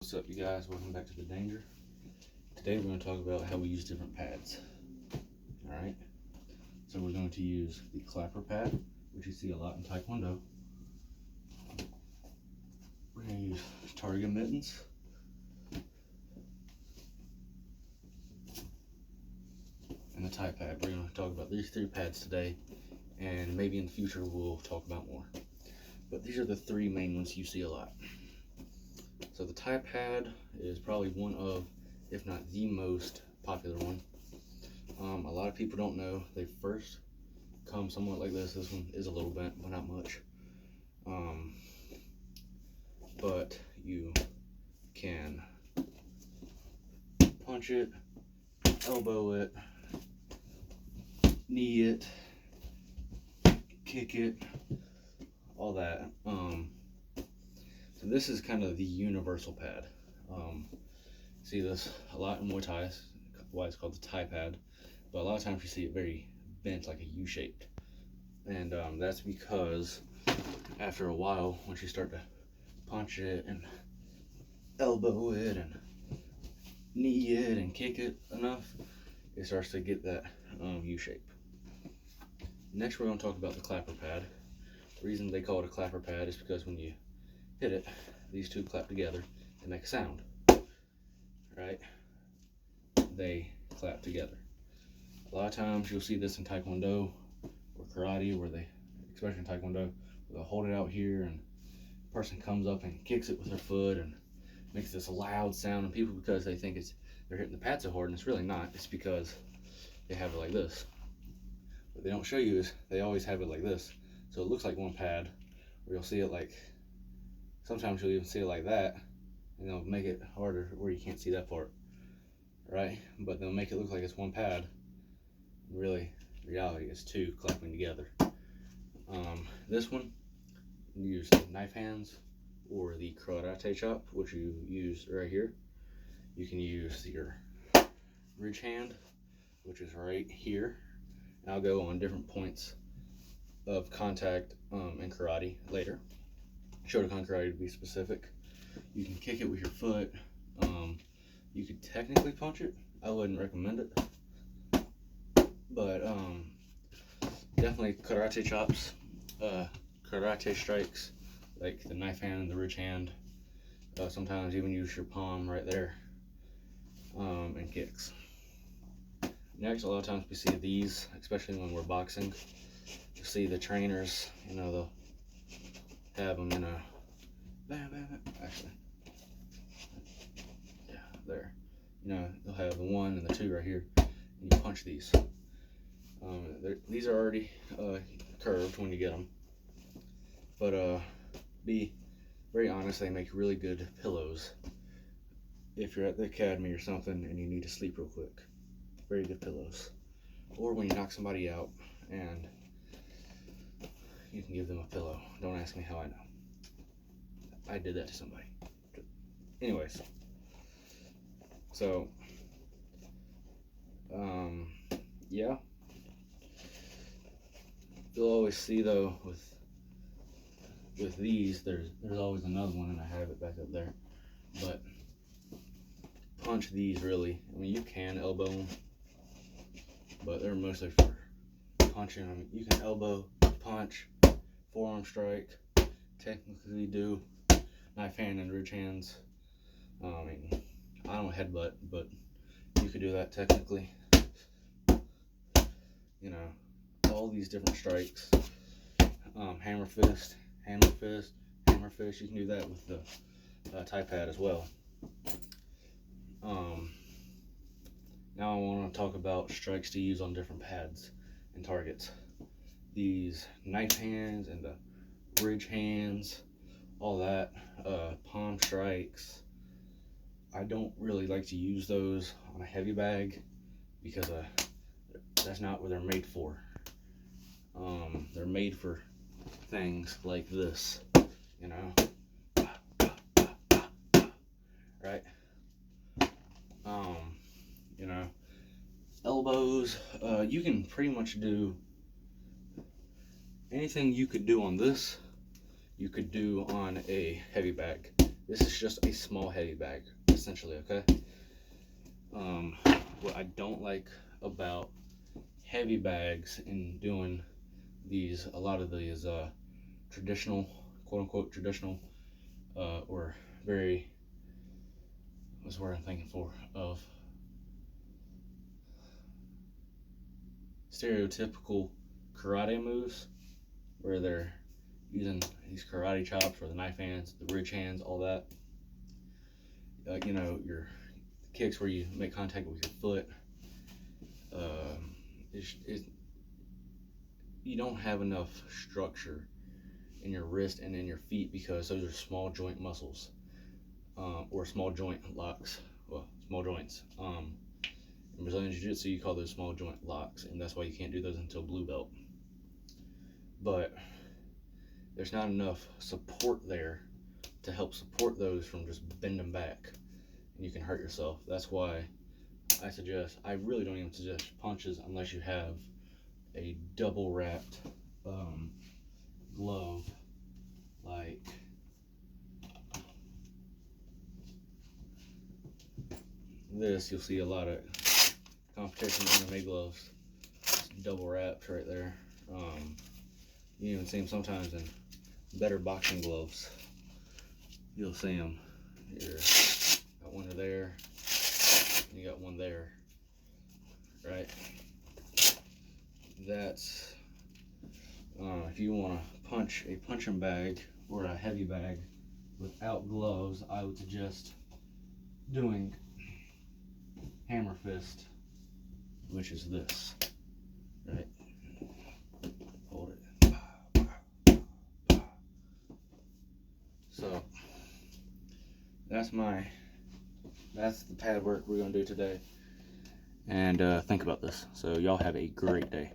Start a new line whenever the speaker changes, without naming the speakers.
What's up, you guys? Welcome back to The Danger. Today we're going to talk about how we use different pads. Alright, so we're going to use the clapper pad, which you see a lot in Taekwondo. We're going to use target mittens. And the Thai pad. We're going to talk about these three pads today, and maybe in the future we'll talk about more. But these are the three main ones you see a lot. So the Thai pad is probably one of, if not the most popular one. A lot of people don't know. They first come somewhat like this. This one is a little bent, but not much. But you can punch it, elbow it, knee it, kick it, all that. So this is kind of the universal pad. See this a lot in Muay Thai, why it's called the Thai pad. But a lot of times you see it very bent, like a U-shaped. And that's because after a while, once you start to punch it and elbow it and knee it and kick it enough, it starts to get that U-shape. Next, we're going to talk about the clapper pad. The reason they call it a clapper pad is because when you hit it, these two clap together and make a sound, right? They clap together. A lot of times you'll see this in Taekwondo or karate, where they, especially in Taekwondo, they'll hold it out here and the person comes up and kicks it with their foot and makes this loud sound, and people, because they think they're hitting the pad so hard, and it's really not. It's because they have it like this. What they don't show you is they always have it like this, so it looks like one pad, or you'll see it like, sometimes you'll even see it like that, and they'll make it harder where you can't see that part, right? But they'll make it look like it's one pad. Really, in reality, it's two clapping together. This one, you use the knife hands or the karate chop, which you use right here. You can use your ridge hand, which is right here. And I'll go on different points of contact in karate later. Shotokan karate to be specific. You can kick it with your foot. You could technically punch it. I wouldn't recommend it. But definitely karate chops, karate strikes, like the knife hand and the ridge hand. Sometimes even use your palm right there, and kicks. Next, a lot of times we see these, especially when we're boxing. You see the trainers, they'll have them in a actually, yeah, there. They'll have the 1 and the 2 right here, and you punch these. These are already curved when you get them, but be very honest, they make really good pillows if you're at the academy or something and you need to sleep real quick. Very good pillows. Or when you knock somebody out and you can give them a pillow. Don't ask me how I know. I did that to somebody. Anyways, so yeah, you'll always see though with these, there's always another one, and I have it back up there. But punch these really. I mean, you can elbow them, but they're mostly for punching them. You can elbow, punch, forearm strike, technically do knife hand and ridge hands. I mean, I don't headbutt, but you could do that technically. All these different strikes. Hammer fist, hammer fist, hammer fist. You can do that with the Thai pad as well. Now I want to talk about strikes to use on different pads and targets. These knife hands and the ridge hands, all that, palm strikes. I don't really like to use those on a heavy bag because that's not what they're made for. They're made for things like this, right? Elbows, you can pretty much do anything you could do on this, you could do on a heavy bag. This is just a small heavy bag, essentially, okay? What I don't like about heavy bags and doing a lot of these traditional, quote unquote traditional, or very, what's the word I'm thinking of stereotypical karate moves, where they're using these karate chops or the knife hands, the ridge hands, all that. Your kicks where you make contact with your foot. You don't have enough structure in your wrist and in your feet because those are small joint muscles, or small joint locks. Well, small joints. In Brazilian Jiu-Jitsu, you call those small joint locks, and that's why you can't do those until blue belt. But there's not enough support there to help support those from just bending back, and you can hurt yourself. That's why I really don't even suggest punches unless you have a double wrapped glove, like this. You'll see a lot of competition MMA gloves, double wrapped right there. You even see them sometimes in better boxing gloves. You'll see them. You got one there, and you got one there, right? That's if you want to punch a punching bag or a heavy bag without gloves, I would suggest doing hammer fist, which is this, right? Hold it. So that's the pad work we're gonna do today, and think about this. So y'all have a great day.